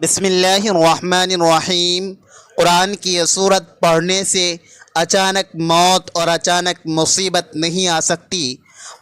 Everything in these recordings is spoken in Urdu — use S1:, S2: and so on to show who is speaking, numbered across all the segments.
S1: بسم اللہ الرحمن الرحیم۔ قرآن کی یہ صورت پڑھنے سے اچانک موت اور اچانک مصیبت نہیں آ سکتی۔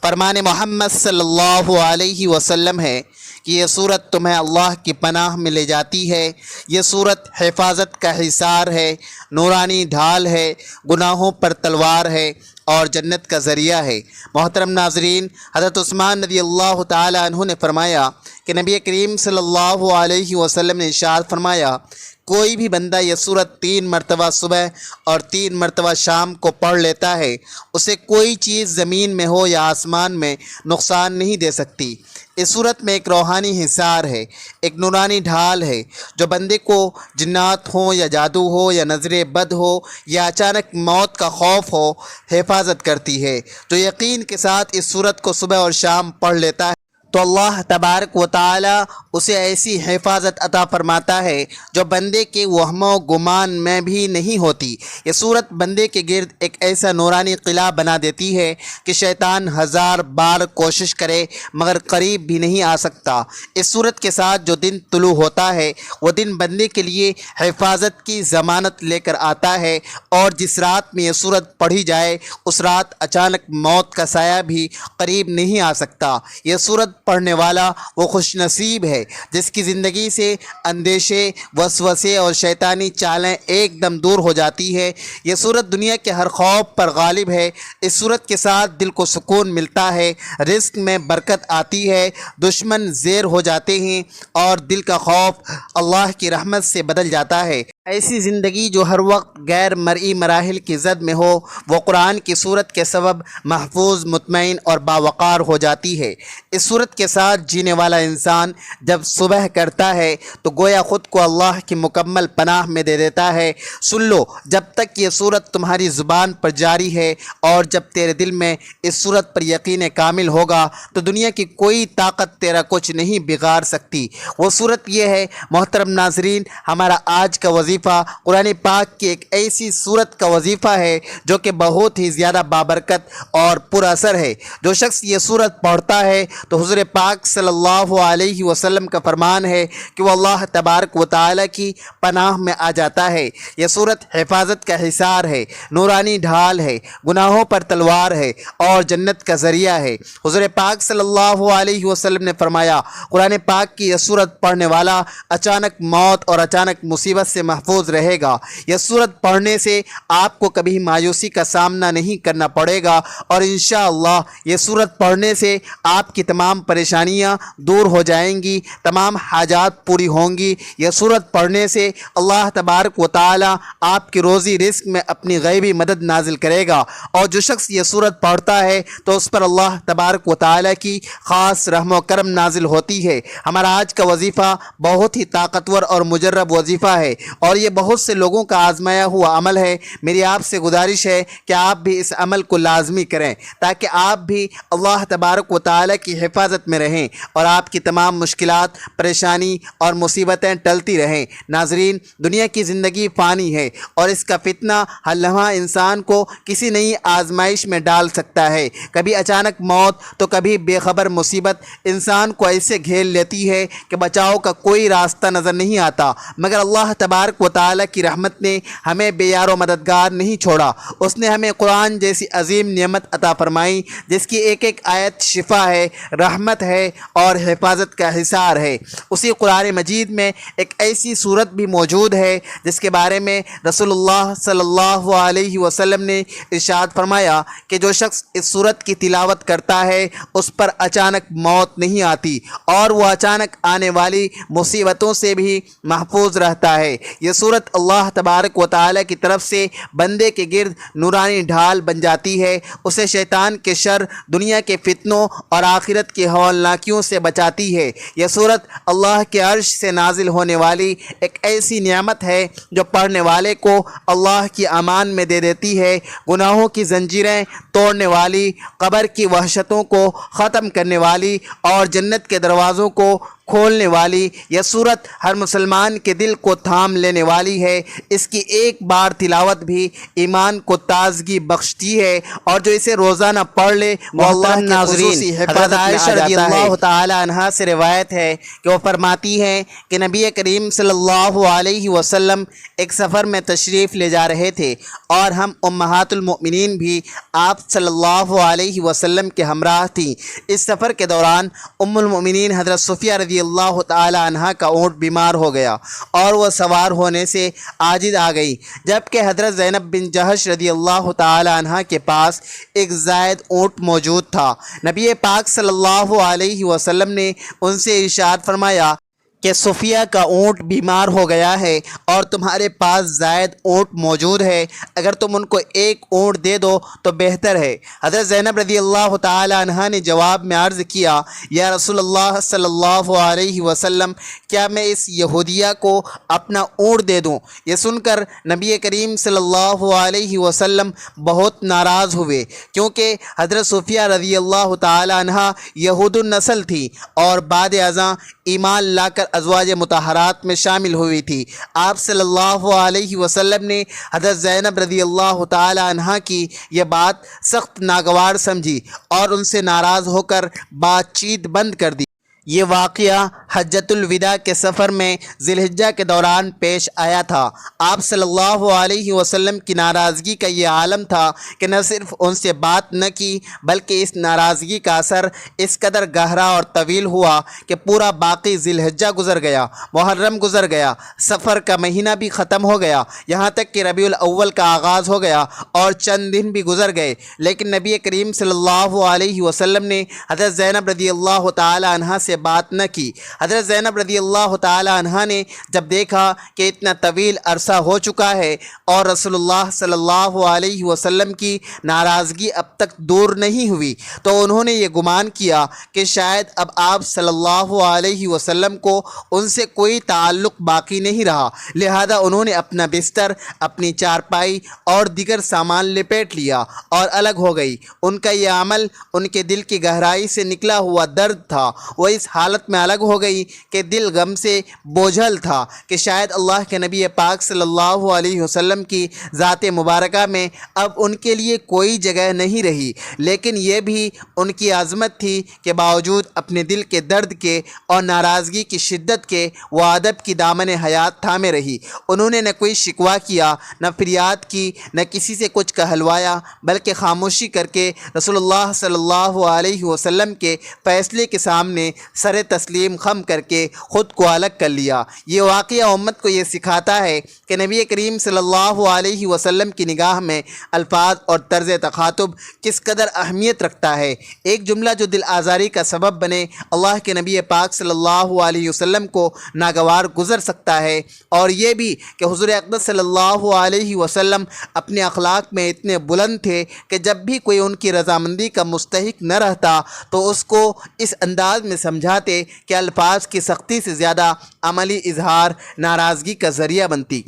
S1: فرمان محمد صلی اللہ علیہ وسلم ہے کہ یہ صورت تمہیں اللہ کی پناہ میں لے جاتی ہے۔ یہ صورت حفاظت کا حصار ہے، نورانی ڈھال ہے، گناہوں پر تلوار ہے اور جنت کا ذریعہ ہے۔ محترم ناظرین، حضرت عثمان رضی اللہ تعالی عنہ نے فرمایا کہ نبی کریم صلی اللہ علیہ وسلم نے ارشاد فرمایا، کوئی بھی بندہ یہ صورت 3 مرتبہ صبح اور 3 مرتبہ شام کو پڑھ لیتا ہے، اسے کوئی چیز زمین میں ہو یا آسمان میں نقصان نہیں دے سکتی۔ اس صورت میں ایک روحانی حصار ہے، ایک نورانی ڈھال ہے جو بندے کو جنات ہوں یا جادو ہو یا نظر بد ہو یا اچانک موت کا خوف ہو، حفاظت کرتی ہے۔ جو یقین کے ساتھ اس صورت کو صبح اور شام پڑھ لیتا ہے تو اللہ تبارک و تعالی اسے ایسی حفاظت عطا فرماتا ہے جو بندے کے وہم و گمان میں بھی نہیں ہوتی۔ یہ صورت بندے کے گرد ایک ایسا نورانی قلعہ بنا دیتی ہے کہ شیطان 1000 بار کوشش کرے مگر قریب بھی نہیں آ سکتا۔ اس صورت کے ساتھ جو دن طلوع ہوتا ہے وہ دن بندے کے لیے حفاظت کی ضمانت لے کر آتا ہے، اور جس رات میں یہ صورت پڑھی جائے اس رات اچانک موت کا سایہ بھی قریب نہیں آ سکتا۔ یہ صورت پڑھنے والا وہ خوش نصیب ہے جس کی زندگی سے اندیشے، وسوسے اور شیطانی چالیں ایک دم دور ہو جاتی ہے۔ یہ صورت دنیا کے ہر خوف پر غالب ہے۔ اس صورت کے ساتھ دل کو سکون ملتا ہے، رزق میں برکت آتی ہے، دشمن زیر ہو جاتے ہیں اور دل کا خوف اللہ کی رحمت سے بدل جاتا ہے۔ ایسی زندگی جو ہر وقت غیر مرئی مراحل کی زد میں ہو، وہ قرآن کی صورت کے سبب محفوظ، مطمئن اور باوقار ہو جاتی ہے۔ اس صورت کے ساتھ جینے والا انسان جب صبح کرتا ہے تو گویا خود کو اللہ کی مکمل پناہ میں دے دیتا ہے۔ سن لو، جب تک یہ صورت تمہاری زبان پر جاری ہے اور جب تیرے دل میں اس صورت پر یقین کامل ہوگا تو دنیا کی کوئی طاقت تیرا کچھ نہیں بگاڑ سکتی۔ وہ صورت یہ ہے۔ محترم ناظرین، ہمارا آج کا وظیفہ قرآن پاک کی ایک ایسی صورت کا وظیفہ ہے جو کہ بہت ہی زیادہ بابرکت اور پر اثر ہے۔ جو شخص یہ صورت پڑھتا ہے تو حضور پاک صلی اللہ علیہ وسلم کا فرمان ہے کہ وہ اللہ تبارک و تعالی کی پناہ میں آ جاتا ہے۔ یہ صورت حفاظت کا حصار ہے، نورانی ڈھال ہے، گناہوں پر تلوار ہے اور جنت کا ذریعہ ہے۔ حضور پاک صلی اللہ علیہ وسلم نے فرمایا، قرآن پاک کی یہ صورت پڑھنے والا اچانک موت اور اچانک مصیبت سے محفوظ رہے گا۔ یہ صورت پڑھنے سے آپ کو کبھی مایوسی کا سامنا نہیں کرنا پڑے گا، اور انشاءاللہ یہ صورت پڑھنے سے آپ کی تمام پریشانیاں دور ہو جائیں گی، تمام حاجات پوری ہوں گی۔ یہ صورت پڑھنے سے اللہ تبارک و تعالی آپ کی روزی رزق میں اپنی غیبی مدد نازل کرے گا، اور جو شخص یہ صورت پڑھتا ہے تو اس پر اللہ تبارک و تعالی کی خاص رحم و کرم نازل ہوتی ہے۔ ہمارا آج کا وظیفہ بہت ہی طاقتور اور مجرب وظیفہ ہے، اور یہ بہت سے لوگوں کا آزمایا ہوا عمل ہے۔ میری آپ سے گزارش ہے کہ آپ بھی اس عمل کو لازمی کریں تاکہ آپ بھی اللہ تبارک و تعالی کی حفاظت میں رہیں اور آپ کی تمام مشکلات، پریشانی اور مصیبتیں ٹلتی رہیں۔ ناظرین، دنیا کی زندگی فانی ہے اور اس کا فتنہ ہر لمحہ انسان کو کسی نئی آزمائش میں ڈال سکتا ہے۔ کبھی اچانک موت تو کبھی بے خبر مصیبت انسان کو ایسے گھیر لیتی ہے کہ بچاؤ کا کوئی راستہ نظر نہیں آتا، مگر اللہ تبارک و تعالی کی رحمت نے ہمیں بے یار و مددگار نہیں چھوڑا۔ اس نے ہمیں قرآن جیسی عظیم نعمت عطا فرمائی جس کی ایک ایک آیت شفا ہے، رحمت ہے اور حفاظت کا حصار ہے۔ اسی قرآن مجید میں ایک ایسی صورت بھی موجود ہے جس کے بارے میں رسول اللہ صلی اللہ علیہ وسلم نے ارشاد فرمایا کہ جو شخص اس صورت کی تلاوت کرتا ہے اس پر اچانک موت نہیں آتی اور وہ اچانک آنے والی مصیبتوں سے بھی محفوظ رہتا ہے۔ یہ صورت اللہ تبارک و تعالی کی طرف سے بندے کے گرد نورانی ڈھال بن جاتی ہے، اسے شیطان کے شر، دنیا کے فتنوں اور آخرت کی ہولناکیوں سے بچاتی ہے۔ یہ صورت اللہ کے عرش سے نازل ہونے والی ایک ایسی نعمت ہے جو پڑھنے والے کو اللہ کی امان میں دے دیتی ہے، گناہوں کی زنجیریں توڑنے والی، قبر کی وحشتوں کو ختم کرنے والی اور جنت کے دروازوں کو کھولنے والی، یہ صورت ہر مسلمان کے دل کو تھام لینے والی ہے۔ اس کی ایک بار تلاوت بھی ایمان کو تازگی بخشتی ہے، اور جو اسے روزانہ پڑھ لے وہ اللہ کے خصوصی حضرت عائشہ رضی اللہ تعالی عنہا سے روایت ہے کہ وہ فرماتی ہیں کہ نبی کریم صلی اللہ علیہ وسلم ایک سفر میں تشریف لے جا رہے تھے، اور ہم امہات المؤمنین بھی آپ صلی اللہ علیہ وسلم کے ہمراہ تھیں۔ اس سفر کے دوران ام المؤمنین حضرت صفیہ رضی اللہ تعالی عنہا کا اونٹ بیمار ہو گیا اور وہ سوار ہونے سے عاجز آ گئی، جبکہ حضرت زینب بن جہش رضی اللہ تعالی عنہا کے پاس ایک زائد اونٹ موجود تھا۔ نبی پاک صلی اللہ علیہ وسلم نے ان سے ارشاد فرمایا کہ صفیہ کا اونٹ بیمار ہو گیا ہے اور تمہارے پاس زائد اونٹ موجود ہے، اگر تم ان کو ایک اونٹ دے دو تو بہتر ہے۔ حضرت زینب رضی اللہ تعالی عنہا نے جواب میں عرض کیا، یا رسول اللہ صلی اللہ علیہ وسلم، کیا میں اس یہودیہ کو اپنا اونٹ دے دوں؟ یہ سن کر نبی کریم صلی اللہ علیہ وسلم بہت ناراض ہوئے، کیونکہ حضرت صفیہ رضی اللہ تعالی عنہا یہود النسل تھی اور بعد ازاں ایمان لا کر ازواج مطہرات میں شامل ہوئی تھی۔ آپ صلی اللہ علیہ وسلم نے حضرت زینب رضی اللہ تعالی عنہا کی یہ بات سخت ناگوار سمجھی اور ان سے ناراض ہو کر بات چیت بند کر دی۔ یہ واقعہ حجۃ الوداع کے سفر میں ذی الحجہ کے دوران پیش آیا تھا۔ آپ صلی اللہ علیہ وسلم کی ناراضگی کا یہ عالم تھا کہ نہ صرف ان سے بات نہ کی، بلکہ اس ناراضگی کا اثر اس قدر گہرا اور طویل ہوا کہ پورا باقی ذی الحجہ گزر گیا، محرم گزر گیا، سفر کا مہینہ بھی ختم ہو گیا، یہاں تک کہ ربیع الاول کا آغاز ہو گیا اور چند دن بھی گزر گئے، لیکن نبی کریم صلی اللہ علیہ وسلم نے حضرت زینب رضی اللہ تعالی عنہا سے بات نہ کی۔ حضرت زینب رضی اللہ تعالی عنہا نے جب دیکھا کہ اتنا طویل عرصہ ہو چکا ہے اور رسول اللہ صلی اللہ علیہ وسلم کی ناراضگی اب تک دور نہیں ہوئی، تو انہوں نے یہ گمان کیا کہ شاید اب آپ صلی اللہ علیہ وسلم کو ان سے کوئی تعلق باقی نہیں رہا، لہذا انہوں نے اپنا بستر، اپنی چارپائی اور دیگر سامان لپیٹ لیا اور الگ ہو گئی۔ ان کا یہ عمل ان کے دل کی گہرائی سے نکلا ہوا درد تھا۔ وہ اس حالت میں الگ ہو گئی کہ دل غم سے بوجھل تھا کہ شاید اللہ کے نبی پاک صلی اللہ علیہ وسلم کی ذات مبارکہ میں اب ان کے لیے کوئی جگہ نہیں رہی، لیکن یہ بھی ان کی عظمت تھی کہ باوجود اپنے دل کے درد کے اور ناراضگی کی شدت کے وہ ادب کی دامن حیات تھامے رہی۔ انہوں نے نہ کوئی شکوہ کیا، نہ فریاد کی، نہ کسی سے کچھ کہلوایا، بلکہ خاموشی کر کے رسول اللہ صلی اللہ علیہ وسلم کے فیصلے کے سامنے سر تسلیم خم کر کے خود کو الگ کر لیا۔ یہ واقعہ امت کو یہ سکھاتا ہے کہ نبی کریم صلی اللہ علیہ وسلم کی نگاہ میں الفاظ اور طرز تخاطب کس قدر اہمیت رکھتا ہے۔ ایک جملہ جو دل آزاری کا سبب بنے اللہ کے نبی پاک صلی اللہ علیہ وسلم کو ناگوار گزر سکتا ہے، اور یہ بھی کہ حضور اقدس صلی اللہ علیہ وسلم اپنے اخلاق میں اتنے بلند تھے کہ جب بھی کوئی ان کی رضامندی کا مستحق نہ رہتا تو اس کو اس انداز میں سمجھاتے کہ الفاظ کی سختی سے زیادہ عملی اظہار ناراضگی کا ذریعہ بنتی۔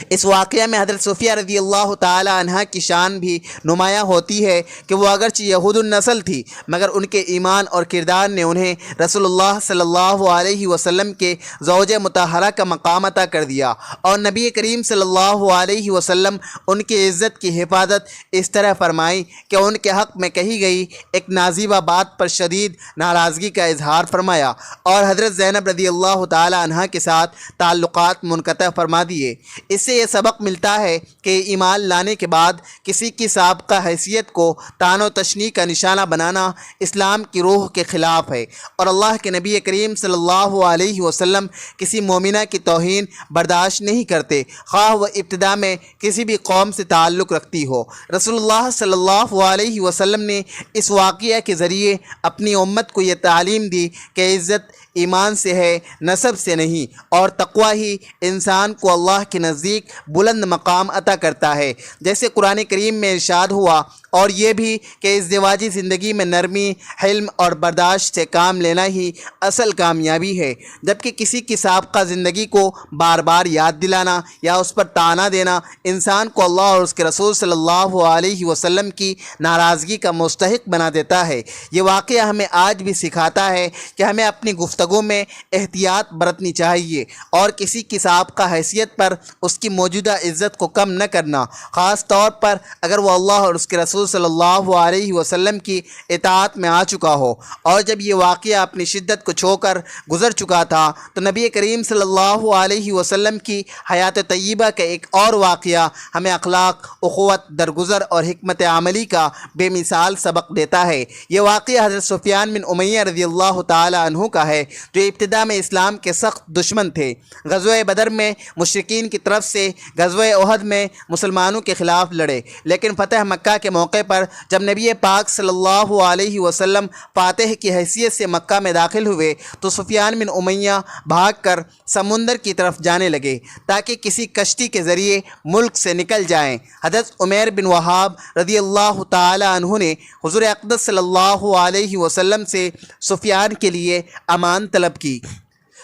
S1: اس واقعہ میں حضرت صفیہ رضی اللہ تعالی عنہا کی شان بھی نمایاں ہوتی ہے کہ وہ اگرچہ یہود النسل تھی، مگر ان کے ایمان اور کردار نے انہیں رسول اللہ صلی اللہ علیہ وسلم کے زوج مطہرہ کا مقام عطا کر دیا، اور نبی کریم صلی اللہ علیہ وسلم ان کی عزت کی حفاظت اس طرح فرمائی کہ ان کے حق میں کہی گئی ایک نازیبہ بات پر شدید ناراضگی کا اظہار فرمایا اور حضرت زینب رضی اللہ تعالی عنہا کے ساتھ تعلقات منقطع فرما دیے۔ اس سے یہ سبق ملتا ہے کہ ایمان لانے کے بعد کسی کی سابقہ حیثیت کو طعن و تشنیع کا نشانہ بنانا اسلام کی روح کے خلاف ہے، اور اللہ کے نبی کریم صلی اللہ علیہ وسلم کسی مومنہ کی توہین برداشت نہیں کرتے، خواہ وہ ابتدا میں کسی بھی قوم سے تعلق رکھتی ہو۔ رسول اللہ صلی اللہ علیہ وسلم نے اس واقعہ کے ذریعے اپنی امت کو یہ تعلیم دی کہ عزت ایمان سے ہے، نسب سے نہیں، اور تقوی ہی انسان کو اللہ کے نزدیک بلند مقام عطا کرتا ہے۔ جیسے قرآن کریم میں ارشاد ہوا، اور یہ بھی کہ ازدواجی زندگی میں نرمی، حلم اور برداشت سے کام لینا ہی اصل کامیابی ہے، جبکہ کسی کی سابقہ زندگی کو بار بار یاد دلانا یا اس پر طعنہ دینا انسان کو اللہ اور اس کے رسول صلی اللہ علیہ وسلم کی ناراضگی کا مستحق بنا دیتا ہے۔ یہ واقعہ ہمیں آج بھی سکھاتا ہے کہ ہمیں اپنی گفتگو میں احتیاط برتنی چاہیے اور کسی کی سابقہ حیثیت پر اس کی موجودہ عزت کو کم نہ کرنا، خاص طور پر اگر وہ اللہ اور اس کے رسول صلی اللہ علیہ وسلم کی اطاعت میں آ چکا ہو۔ اور جب یہ واقعہ اپنی شدت کو چھو کر گزر چکا تھا تو نبی کریم صلی اللہ علیہ وسلم کی حیات طیبہ کا ایک اور واقعہ ہمیں اخلاق، اخوت، درگزر اور حکمت عملی کا بے مثال سبق دیتا ہے۔ یہ واقعہ حضرت سفیان بن امیہ رضی اللہ تعالی عنہ کا ہے، جو ابتدا میں اسلام کے سخت دشمن تھے۔ غزوہ بدر میں مشرکین کی طرف سے، غزوہ احد میں مسلمانوں کے خلاف لڑے، لیکن فتح مکہ کے موقع پر جب نبی پاک صلی اللہ علیہ وسلم فاتح کی حیثیت سے مکہ میں داخل ہوئے تو سفیان بن امیہ بھاگ کر سمندر کی طرف جانے لگے تاکہ کسی کشتی کے ذریعے ملک سے نکل جائیں۔ حضرت عمیر بن وہاب رضی اللہ تعالی عنہ نے حضور اقدس صلی اللہ علیہ وسلم سے سفیان کے لیے امان طلب کی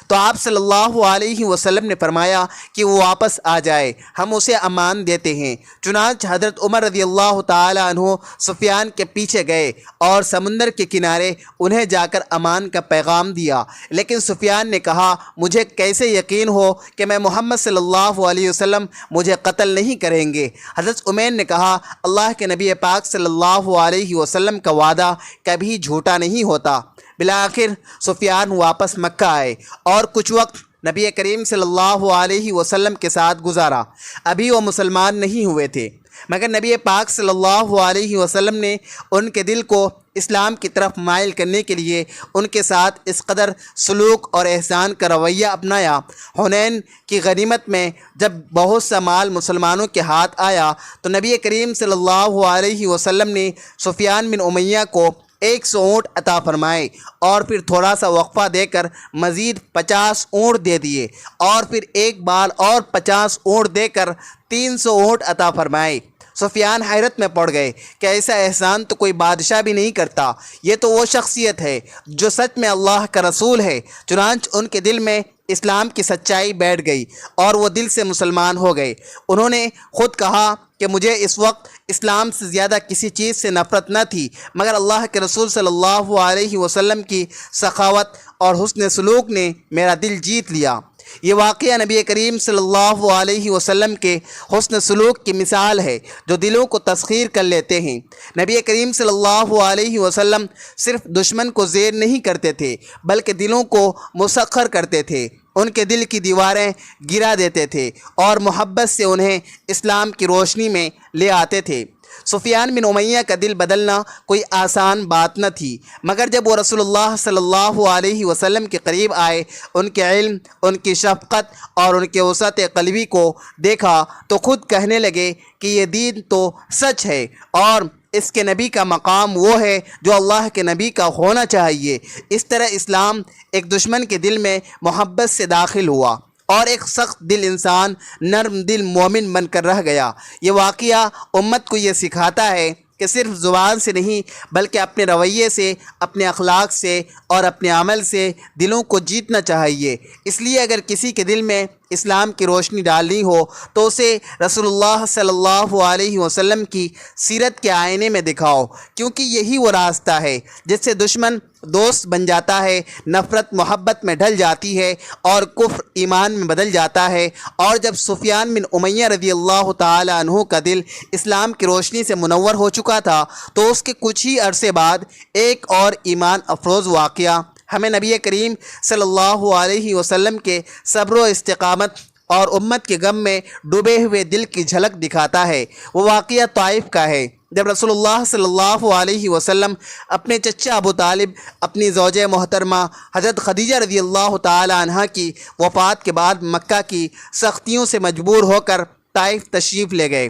S1: تو آپ صلی اللہ علیہ وسلم نے فرمایا کہ وہ واپس آ جائے، ہم اسے امان دیتے ہیں۔ چنانچہ حضرت عمر رضی اللہ تعالی عنہ سفیان کے پیچھے گئے اور سمندر کے کنارے انہیں جا کر امان کا پیغام دیا، لیکن سفیان نے کہا مجھے کیسے یقین ہو کہ میں محمد صلی اللہ علیہ وسلم مجھے قتل نہیں کریں گے۔ حضرت عمیر نے کہا اللہ کے نبی پاک صلی اللہ علیہ وسلم کا وعدہ کبھی جھوٹا نہیں ہوتا۔ بالآخر سفیان واپس مکہ آئے اور کچھ وقت نبی کریم صلی اللہ علیہ وسلم کے ساتھ گزارا۔ ابھی وہ مسلمان نہیں ہوئے تھے، مگر نبی پاک صلی اللہ علیہ وسلم نے ان کے دل کو اسلام کی طرف مائل کرنے کے لیے ان کے ساتھ اس قدر سلوک اور احسان کا رویہ اپنایا۔ حنین کی غنیمت میں جب بہت سا مال مسلمانوں کے ہاتھ آیا تو نبی کریم صلی اللہ علیہ وسلم نے سفیان بن امیہ کو 100 اونٹ عطا فرمائے اور پھر تھوڑا سا وقفہ دے کر مزید 50 اونٹ دے دیے اور پھر ایک بار اور 50 اونٹ دے کر 300 اونٹ عطا فرمائے۔ سفیان حیرت میں پڑ گئے کہ ایسا احسان تو کوئی بادشاہ بھی نہیں کرتا، یہ تو وہ شخصیت ہے جو سچ میں اللہ کا رسول ہے۔ چنانچہ ان کے دل میں اسلام کی سچائی بیٹھ گئی اور وہ دل سے مسلمان ہو گئے۔ انہوں نے خود کہا کہ مجھے اس وقت اسلام سے زیادہ کسی چیز سے نفرت نہ تھی، مگر اللہ کے رسول صلی اللہ علیہ وسلم کی سخاوت اور حسن سلوک نے میرا دل جیت لیا۔ یہ واقعہ نبی کریم صلی اللہ علیہ وسلم کے حسن سلوک کی مثال ہے جو دلوں کو تسخیر کر لیتے ہیں۔ نبی کریم صلی اللہ علیہ وسلم صرف دشمن کو زیر نہیں کرتے تھے بلکہ دلوں کو مسخر کرتے تھے، ان کے دل کی دیواریں گرا دیتے تھے اور محبت سے انہیں اسلام کی روشنی میں لے آتے تھے۔ سفیان بن امیہ کا دل بدلنا کوئی آسان بات نہ تھی، مگر جب وہ رسول اللہ صلی اللہ علیہ وسلم کے قریب آئے، ان کے علم، ان کی شفقت اور ان کے وسعت قلبی کو دیکھا تو خود کہنے لگے کہ یہ دین تو سچ ہے اور اس کے نبی کا مقام وہ ہے جو اللہ کے نبی کا ہونا چاہیے۔ اس طرح اسلام ایک دشمن کے دل میں محبت سے داخل ہوا اور ایک سخت دل انسان نرم دل مومن بن کر رہ گیا۔ یہ واقعہ امت کو یہ سکھاتا ہے کہ صرف زبان سے نہیں بلکہ اپنے رویے سے، اپنے اخلاق سے اور اپنے عمل سے دلوں کو جیتنا چاہیے۔ اس لیے اگر کسی کے دل میں اسلام کی روشنی ڈالنی ہو تو اسے رسول اللہ صلی اللہ علیہ وسلم کی سیرت کے آئینے میں دکھاؤ، کیونکہ یہی وہ راستہ ہے جس سے دشمن دوست بن جاتا ہے، نفرت محبت میں ڈھل جاتی ہے اور کفر ایمان میں بدل جاتا ہے۔ اور جب سفیان بن امیہ رضی اللہ تعالی عنہ کا دل اسلام کی روشنی سے منور ہو چکا تھا تو اس کے کچھ ہی عرصے بعد ایک اور ایمان افروز واقعہ ہمیں نبی کریم صلی اللہ علیہ وسلم کے صبر و استقامت اور امت کے غم میں ڈوبے ہوئے دل کی جھلک دکھاتا ہے۔ وہ واقعہ طائف کا ہے، جب رسول اللہ صلی اللہ علیہ وسلم اپنے چچا ابو طالب، اپنی زوجہ محترمہ حضرت خدیجہ رضی اللہ تعالی عنہا کی وفات کے بعد مکہ کی سختیوں سے مجبور ہو کر طائف تشریف لے گئے۔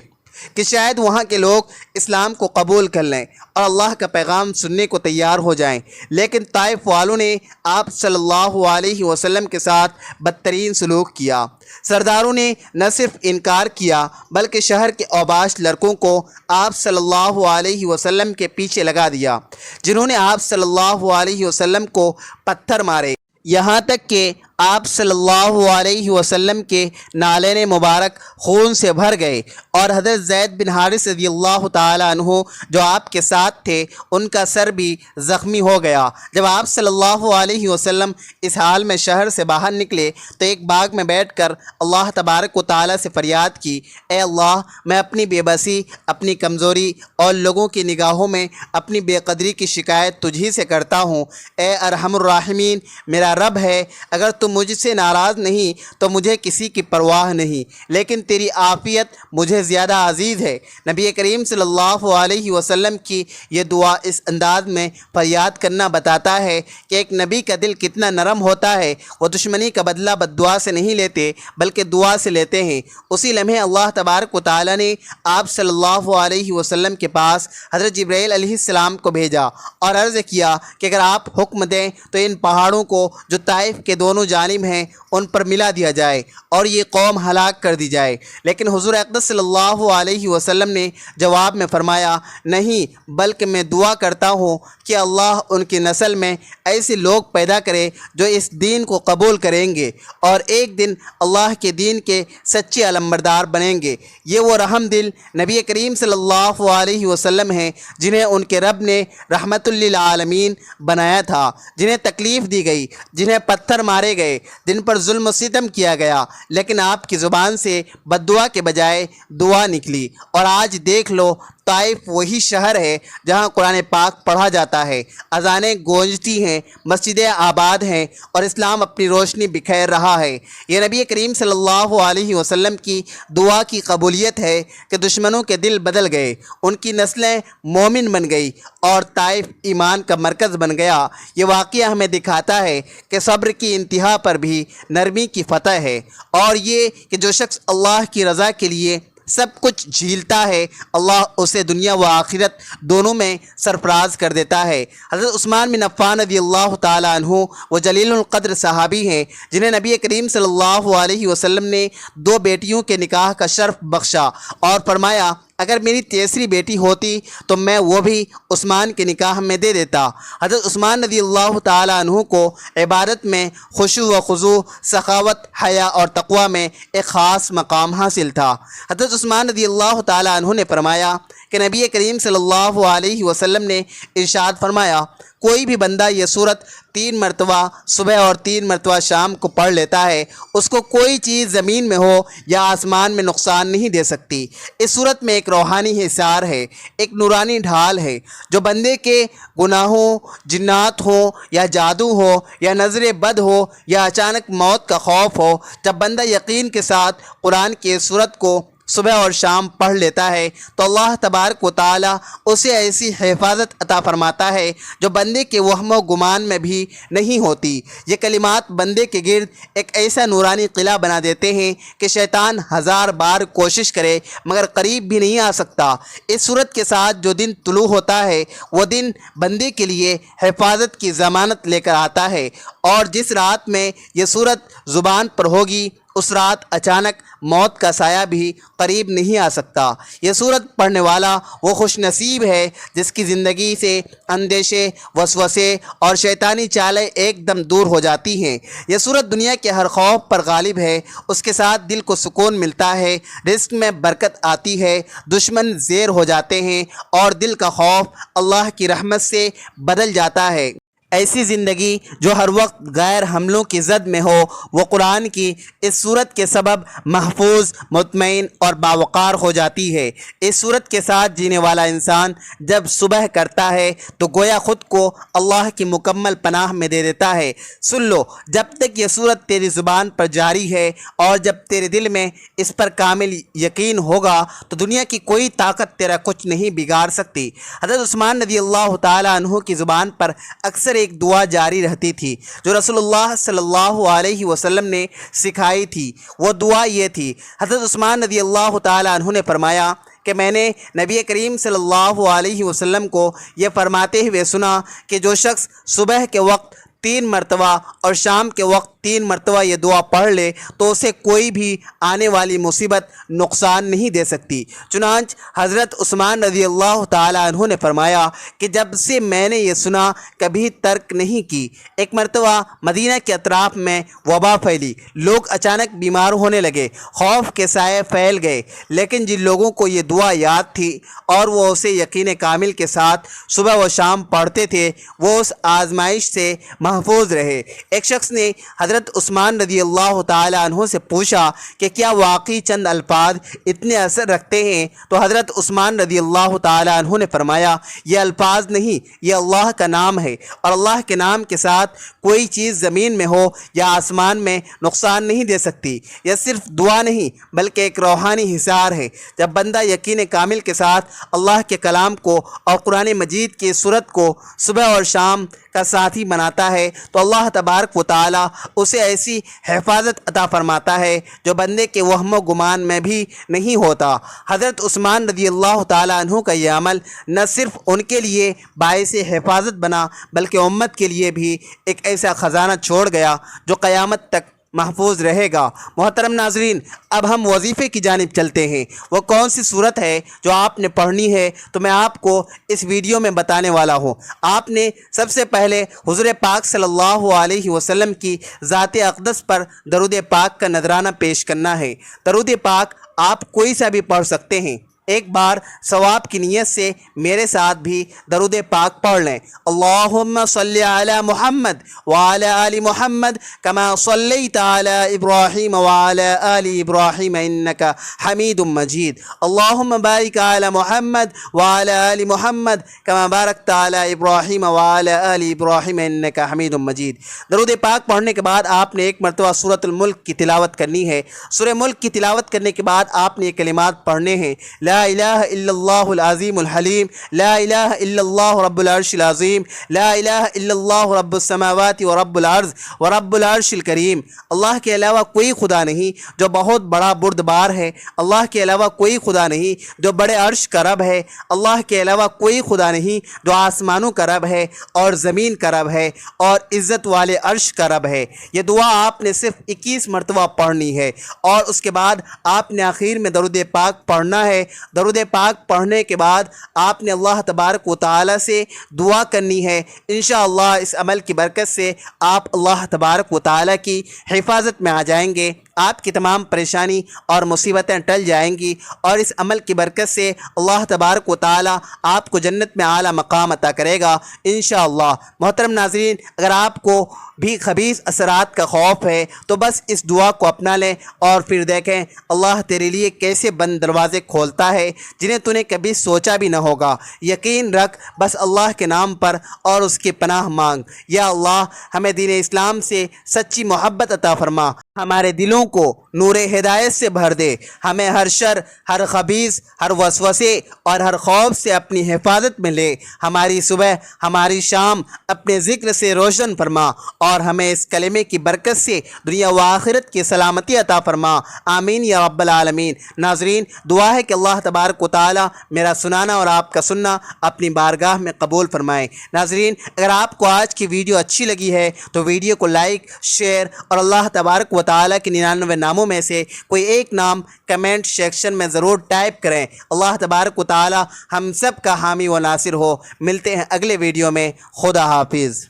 S1: کہ شاید وہاں کے لوگ اسلام کو قبول کر لیں اور اللہ کا پیغام سننے کو تیار ہو جائیں، لیکن طائف والوں نے آپ صلی اللہ علیہ وسلم کے ساتھ بدترین سلوک کیا۔ سرداروں نے نہ صرف انکار کیا بلکہ شہر کے اوباش لڑکوں کو آپ صلی اللہ علیہ وسلم کے پیچھے لگا دیا، جنہوں نے آپ صلی اللہ علیہ وسلم کو پتھر مارے، یہاں تک کہ آپ صلی اللہ علیہ وسلم کے نالین مبارک خون سے بھر گئے، اور حضرت زید بن حارث رضی اللہ تعالی عنہ جو آپ کے ساتھ تھے ان کا سر بھی زخمی ہو گیا۔ جب آپ صلی اللہ علیہ وسلم اس حال میں شہر سے باہر نکلے تو ایک باغ میں بیٹھ کر اللہ تبارک و تعالی سے فریاد کی، اے اللہ، میں اپنی بے بسی، اپنی کمزوری اور لوگوں کی نگاہوں میں اپنی بے قدری کی شکایت تجھی سے کرتا ہوں۔ اے ارحم الراحمین، میرا رب ہے، اگر تم مجھ سے ناراض نہیں تو مجھے کسی کی پرواہ نہیں، لیکن تیری عافیت مجھے زیادہ عزیز ہے۔ نبی کریم صلی اللہ علیہ وسلم کی یہ دعا اس انداز میں فریاد کرنا بتاتا ہے کہ ایک نبی کا دل کتنا نرم ہوتا ہے۔ وہ دشمنی کا بدلہ بد دعا سے نہیں لیتے بلکہ دعا سے لیتے ہیں۔ اسی لمحے اللہ تبارک و تعالی نے آپ صلی اللہ علیہ وسلم کے پاس حضرت جبرائیل علیہ السلام کو بھیجا اور عرض کیا کہ اگر آپ حکم دیں تو ان پہاڑوں کو جو طائف کے دونوں جانب ہیں ان پر ملا دیا جائے اور یہ قوم ہلاک کر دی جائے۔ لیکن حضور اقدس صلی اللہ علیہ وسلم نے جواب میں فرمایا، نہیں، بلکہ میں دعا کرتا ہوں کہ اللہ ان کی نسل میں ایسے لوگ پیدا کرے جو اس دین کو قبول کریں گے اور ایک دن اللہ کے دین کے سچے علمبردار بنیں گے۔ یہ وہ رحم دل نبی کریم صلی اللہ علیہ وسلم ہیں جنہیں ان کے رب نے رحمت للعالمین بنایا تھا، جنہیں تکلیف دی گئی، جنہیں پتھر مارے گئے، جن پر ظلم و ستم کیا گیا، لیکن آپ کی زبان سے بد دعا کے بجائے دعا نکلی۔ اور آج دیکھ لو، طائف وہی شہر ہے جہاں قرآن پاک پڑھا جاتا ہے، اذانیں گونجتی ہیں، مسجدیں آباد ہیں اور اسلام اپنی روشنی بکھیر رہا ہے۔ یہ نبی کریم صلی اللہ علیہ وسلم کی دعا کی قبولیت ہے کہ دشمنوں کے دل بدل گئے، ان کی نسلیں مومن بن گئی اور طائف ایمان کا مرکز بن گیا۔ یہ واقعہ ہمیں دکھاتا ہے کہ صبر کی انتہا پر بھی نرمی کی فتح ہے، اور یہ کہ جو شخص اللہ کی رضا کے لیے سب کچھ جھیلتا ہے، اللہ اسے دنیا و آخرت دونوں میں سرفراز کر دیتا ہے۔ حضرت عثمان بن عفان رضی اللہ تعالی عنہ وہ جلیل القدر صحابی ہیں جنہیں نبی کریم صلی اللہ علیہ وسلم نے 2 بیٹیوں کے نکاح کا شرف بخشا اور فرمایا، اگر میری تیسری بیٹی ہوتی تو میں وہ بھی عثمان کے نکاح میں دے دیتا۔ حضرت عثمان رضی اللہ تعالی عنہ کو عبادت میں خشوع و خضوع، سخاوت، حیا اور تقوی میں ایک خاص مقام حاصل تھا۔ حضرت عثمان رضی اللہ تعالی عنہ نے فرمایا کہ نبی کریم صلی اللہ علیہ وسلم نے ارشاد فرمایا، کوئی بھی بندہ یہ سورت 3 مرتبہ صبح اور 3 مرتبہ شام کو پڑھ لیتا ہے، اس کو کوئی چیز زمین میں ہو یا آسمان میں نقصان نہیں دے سکتی۔ اس سورت میں ایک روحانی حصار ہے، ایک نورانی ڈھال ہے جو بندے کے گناہوں، جنات ہوں یا جادو ہو یا نظر بد ہو یا اچانک موت کا خوف ہو، جب بندہ یقین کے ساتھ قرآن کی اس سورت کو صبح اور شام پڑھ لیتا ہے تو اللہ تبارک و تعالی اسے ایسی حفاظت عطا فرماتا ہے جو بندے کے وہم و گمان میں بھی نہیں ہوتی۔ یہ کلمات بندے کے گرد ایک ایسا نورانی قلعہ بنا دیتے ہیں کہ شیطان 1000 بار کوشش کرے مگر قریب بھی نہیں آ سکتا۔ اس صورت کے ساتھ جو دن طلوع ہوتا ہے وہ دن بندے کے لیے حفاظت کی ضمانت لے کر آتا ہے، اور جس رات میں یہ صورت زبان پر ہوگی اس رات اچانک موت کا سایہ بھی قریب نہیں آ سکتا۔ یہ سورت پڑھنے والا وہ خوش نصیب ہے جس کی زندگی سے اندیشے، وسوسے اور شیطانی چالیں ایک دم دور ہو جاتی ہیں۔ یہ سورت دنیا کے ہر خوف پر غالب ہے، اس کے ساتھ دل کو سکون ملتا ہے، رزق میں برکت آتی ہے، دشمن زیر ہو جاتے ہیں اور دل کا خوف اللہ کی رحمت سے بدل جاتا ہے۔ ایسی زندگی جو ہر وقت غیر حملوں کی زد میں ہو وہ قرآن کی اس صورت کے سبب محفوظ، مطمئن اور باوقار ہو جاتی ہے۔ اس صورت کے ساتھ جینے والا انسان جب صبح کرتا ہے تو گویا خود کو اللہ کی مکمل پناہ میں دے دیتا ہے۔ سن لو، جب تک یہ صورت تیری زبان پر جاری ہے اور جب تیرے دل میں اس پر کامل یقین ہوگا تو دنیا کی کوئی طاقت تیرا کچھ نہیں بگاڑ سکتی۔ حضرت عثمان رضی اللہ تعالی عنہ کی زبان پر اکثر ایک دعا جاری رہتی تھی جو رسول اللہ صلی اللہ علیہ وسلم نے سکھائی تھی۔ وہ دعا یہ تھی، حضرت عثمان رضی اللہ تعالی عنہ نے فرمایا کہ میں نے نبی کریم صلی اللہ علیہ وسلم کو یہ فرماتے ہوئے سنا کہ جو شخص صبح کے وقت 3 مرتبہ اور شام کے وقت 3 مرتبہ یہ دعا پڑھ لے تو اسے کوئی بھی آنے والی مصیبت نقصان نہیں دے سکتی۔ چنانچہ حضرت عثمان رضی اللہ تعالی عنہ نے فرمایا کہ جب سے میں نے یہ سنا کبھی ترک نہیں کی۔ ایک مرتبہ مدینہ کے اطراف میں وبا پھیلی، لوگ اچانک بیمار ہونے لگے، خوف کے سائے پھیل گئے، لیکن جن لوگوں کو یہ دعا یاد تھی اور وہ اسے یقین کامل کے ساتھ صبح و شام پڑھتے تھے، وہ اس آزمائش سے محفوظ رہے۔ ایک شخص نے حضرت عثمان رضی اللہ تعالی عنہ سے پوچھا کہ کیا واقعی چند الفاظ اتنے اثر رکھتے ہیں؟ تو حضرت عثمان رضی اللہ تعالی عنہ نے فرمایا، یہ الفاظ نہیں، یہ اللہ کا نام ہے، اور اللہ کے نام کے ساتھ کوئی چیز زمین میں ہو یا آسمان میں نقصان نہیں دے سکتی۔ یہ صرف دعا نہیں بلکہ ایک روحانی حصار ہے۔ جب بندہ یقین کامل کے ساتھ اللہ کے کلام کو اور قرآن مجید کی صورت کو صبح اور شام کا ساتھی بناتا ہے تو اللہ تبارک و تعالی اسے ایسی حفاظت عطا فرماتا ہے جو بندے کے وہم و گمان میں بھی نہیں ہوتا۔ حضرت عثمان رضی اللہ تعالی عنہ کا یہ عمل نہ صرف ان کے لیے باعث حفاظت بنا بلکہ امت کے لیے بھی ایک ایسا خزانہ چھوڑ گیا جو قیامت تک محفوظ رہے گا۔ محترم ناظرین، اب ہم وظیفے کی جانب چلتے ہیں۔ وہ کون سی صورت ہے جو آپ نے پڑھنی ہے تو میں آپ کو اس ویڈیو میں بتانے والا ہوں۔ آپ نے سب سے پہلے حضور پاک صلی اللہ علیہ وسلم کی ذات اقدس پر درود پاک کا نذرانہ پیش کرنا ہے۔ درود پاک آپ کوئی سا بھی پڑھ سکتے ہیں۔ ایک بار ثواب کی نیت سے میرے ساتھ بھی درود پاک پڑھ لیں۔ اللہم صلی علی محمد وعلی آل محمد کما صلیت علی ابراہیم وعلی آل ابراہیم انکا حمید مجید۔ اللہم بارک علی محمد وعلی آل محمد کما بارکت علی ابراہیم وعلی آل ابراہیم انکا حمید مجید۔ درود پاک پڑھنے کے بعد آپ نے ایک مرتبہ سورۃ الملک کی تلاوت کرنی ہے۔ سورہ ملک کی تلاوت کرنے کے بعد آپ نے یہ کلمات پڑھنے ہیں، لا الہ الا اللہ العظیم الحلیم، لا الہ الا اللہ رب العرش العظیم، لا الہ الا اللہ رب السماوات و رب الارض و رب العرش الکریم۔ اللہ کے علاوہ کوئی خدا نہیں جو بہت بڑا بردبار ہے، اللہ کے علاوہ کوئی خدا نہیں جو بڑے عرش کا رب ہے، اللہ کے علاوہ کوئی خدا نہیں جو آسمانوں کا رب ہے اور زمین کا رب ہے اور عزت والے عرش کا رب ہے۔ یہ دعا آپ نے صرف 21 مرتبہ پڑھنی ہے اور اس کے بعد آپ نے آخر میں درود پاک پڑھنا ہے۔ درود پاک پڑھنے کے بعد آپ نے اللہ تبارک و تعالی سے دعا کرنی ہے۔ انشاءاللہ اس عمل کی برکت سے آپ اللہ تبارک و تعالی کی حفاظت میں آ جائیں گے، آپ کی تمام پریشانی اور مصیبتیں ٹل جائیں گی، اور اس عمل کی برکت سے اللہ تبارک و تعالی آپ کو جنت میں اعلیٰ مقام عطا کرے گا انشاءاللہ۔ محترم ناظرین، اگر آپ کو بھی خبیث اثرات کا خوف ہے تو بس اس دعا کو اپنا لیں اور پھر دیکھیں اللہ تیرے لیے کیسے بند دروازے کھولتا ہے جنہیں تو نے کبھی سوچا بھی نہ ہوگا۔ یقین رکھ، بس اللہ کے نام پر اور اس کی پناہ مانگ۔ یا اللہ، ہمیں دین اسلام سے سچی محبت عطا فرما، ہمارے دلوں کو نور ہدایت سے بھر دے، ہمیں ہر شر، ہر خبیث، ہر وسوسے اور ہر خوف سے اپنی حفاظت میں لے، ہماری صبح ہماری شام اپنے ذکر سے روشن فرما، اور ہمیں اس کلمے کی برکت سے دنیا و آخرت کی سلامتی عطا فرما، آمین یا رب العالمین۔ ناظرین، دعا ہے کہ اللہ تبارک و تعالی میرا سنانا اور آپ کا سننا اپنی بارگاہ میں قبول فرمائے۔ ناظرین، اگر آپ کو آج کی ویڈیو اچھی لگی ہے تو ویڈیو کو لائک، شیئر اور اللہ تبارک و تعالی کے 99 ناموں میں سے کوئی ایک نام کمنٹ سیکشن میں ضرور ٹائپ کریں۔ اللہ تبارک و تعالی ہم سب کا حامی و ناصر ہو۔ ملتے ہیں اگلے ویڈیو میں۔ خدا حافظ۔